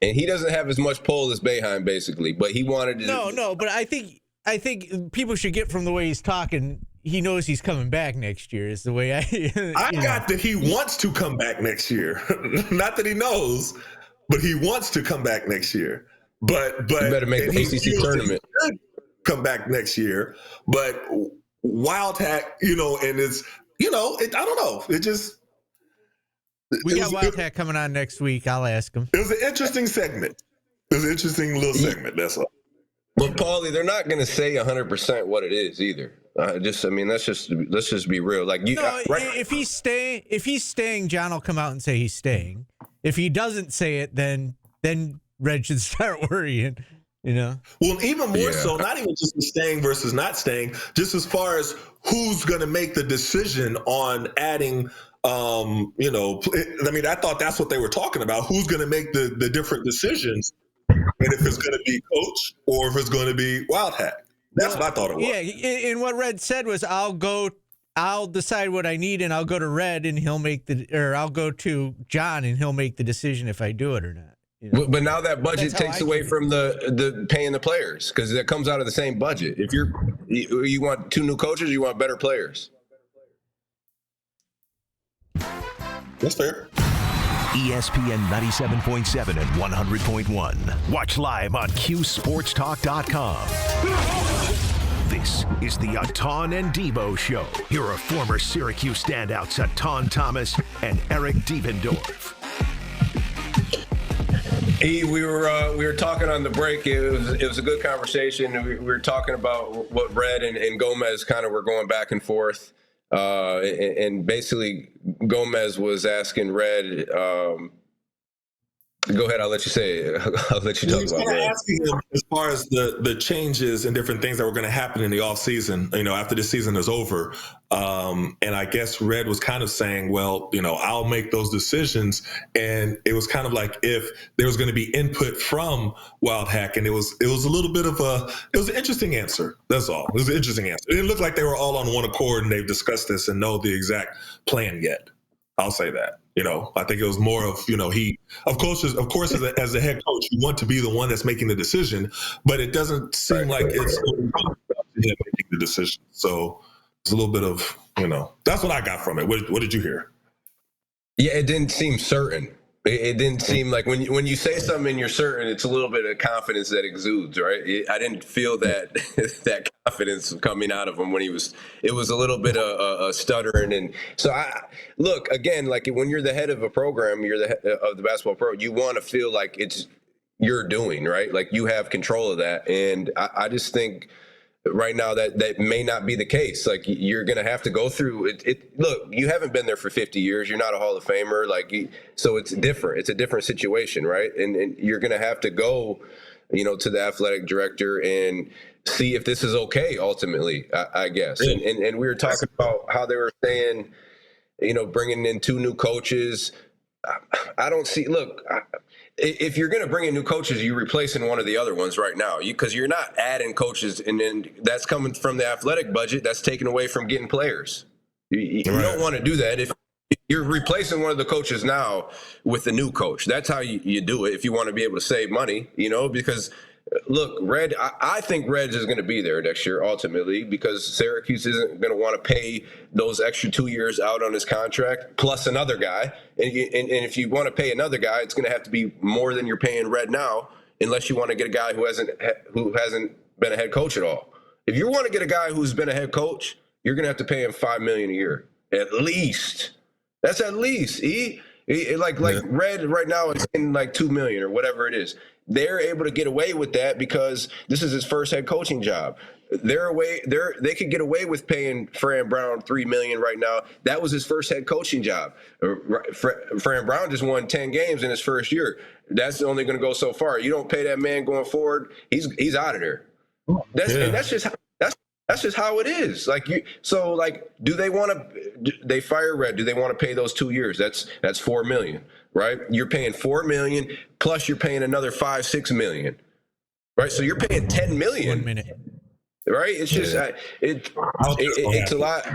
And he doesn't have as much pull as Boeheim, basically, but he wanted to. No, but I think people should get from the way he's talking. He knows he's coming back next year. Is the way I got that he wants to come back next year. Not that he knows, but he wants to come back next year. But you better make the ACC tournament. Come back next year, but Wild Hack, and it's, I don't know. It just. We got Wild Hack coming on next week. I'll ask him. It was an interesting segment. It was an interesting little segment. That's all. But Paulie, they're not going to say 100% what it is either. Let's just be real. Like if he's staying, John will come out and say he's staying. If he doesn't say it, then Red should start worrying. Well, even more so, not even just the staying versus not staying, just as far as who's going to make the decision on adding, I thought that's what they were talking about. Who's going to make the different decisions, and if it's going to be coach or if it's going to be Wild Hack. That's what I thought it was. Yeah, and what Red said was, I'll decide what I need, and I'll go to Red, and I'll go to John, and he'll make the decision if I do it or not. But now that budget takes away from the paying the players, because that comes out of the same budget. If you want 2 new coaches, you want better players. That's fair. ESPN 97.7 and 100.1. Watch live on QSportsTalk.com. This is the Etan and Devo Show. Here are former Syracuse standouts Etan Thomas and Eric Devendorf. We were talking on the break. It was a good conversation. We were talking about what Red and Gomez kind of were going back and forth, and basically Gomez was asking Red. Go ahead. I'll let you say it. I'll let you talk about Red. Asking him as far as the changes and different things that were going to happen in the offseason, after this season is over. And I guess Red was kind of saying, well, I'll make those decisions. And it was kind of like if there was going to be input from Wild Hack. And it was a little bit of it was an interesting answer. That's all. It was an interesting answer. It didn't look like they were all on one accord and they've discussed this and know the exact plan yet. I'll say that. I think it was more of, he, of course, as a head coach, you want to be the one that's making the decision, but it doesn't seem like it's him making the decision. So it's a little bit of, that's what I got from it. What did you hear? Yeah, it didn't seem certain. It didn't seem like when you say something and you're certain, it's a little bit of confidence that exudes, right? I didn't feel that that confidence coming out of him when it was a little bit of stuttering. And so look, again, like when you're the head of a program, you're the head of the basketball program, you want to feel like it's you're doing, right? Like you have control of that. And I just think right now that may not be the case. Like you're going to have to go through it. Look, you haven't been there for 50 years. You're not a Hall of Famer. So it's different. It's a different situation, right? And you're going to have to go, to the athletic director and see if this is okay. Ultimately, I guess. And we were talking about how they were saying, bringing in 2 new coaches. I don't see. Look. If you're going to bring in new coaches, you're replacing one of the other ones right now because you're not adding coaches, and then that's coming from the athletic budget. That's taken away from getting players. You don't want to do that. If you're replacing one of the coaches now with a new coach, that's how you do it if you want to be able to save money, because look, Red, I think Red is going to be there next year ultimately because Syracuse isn't going to want to pay those extra 2 years out on his contract plus another guy. And if you want to pay another guy, it's going to have to be more than you're paying Red now, unless you want to get a guy who hasn't been a head coach at all. If you want to get a guy who's been a head coach, you're going to have to pay him $5 million a year at least. That's at least. Like Red right now is in like $2 million or whatever it is. They're able to get away with that because this is his first head coaching job. they could get away with paying Fran Brown $3 million right now. That was his first head coaching job. Fran Brown just won 10 games in his first year. That's only going to go so far. You don't pay that man going forward, he's out of there. That's just how it is. Do they want to? They fire Red. Do they want to pay those 2 years? That's $4 million, right? You're paying $4 million plus you're paying another $5-6 million, right? So you're paying $10 million. 1 minute, right? It's just it's a lot.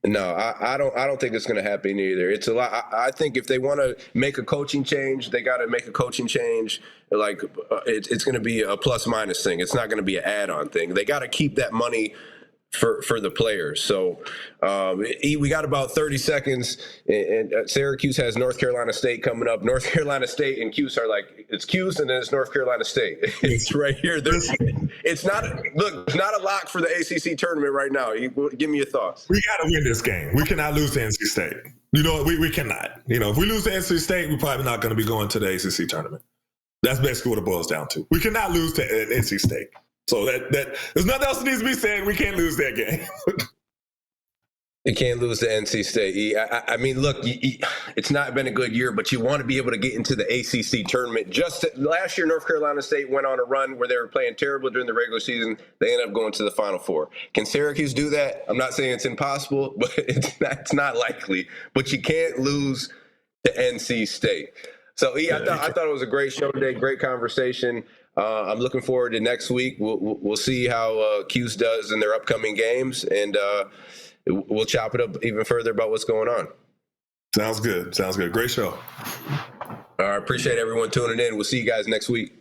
No, I don't think it's going to happen either. It's a lot. I think if they want to make a coaching change, they got to make a coaching change. It's going to be a plus minus thing. It's not going to be an add-on thing. They got to keep that money for the players. So we got about 30 seconds, and Syracuse has North Carolina State coming up. North Carolina State and Cuse are it's Cuse and then it's North Carolina State. It's right here. It's not a lock for the ACC tournament right now. Give me your thoughts. We got to win this game. We cannot lose to NC State. We cannot. If we lose to NC State, we're probably not going to be going to the ACC tournament. That's basically what it boils down to. We cannot lose to NC State. So that there's nothing else that needs to be said. We can't lose that game. You can't lose to NC State. I mean, look, it's not been a good year, but you want to be able to get into the ACC tournament. Last year, North Carolina State went on a run where they were playing terrible during the regular season. They ended up going to the Final Four. Can Syracuse do that? I'm not saying it's impossible, but it's not likely. But you can't lose to NC State. So, I thought it was a great show today, great conversation. I'm looking forward to next week. We'll see how Cuse does in their upcoming games, and we'll chop it up even further about what's going on. Sounds good. Great show. All right. Appreciate everyone tuning in. We'll see you guys next week.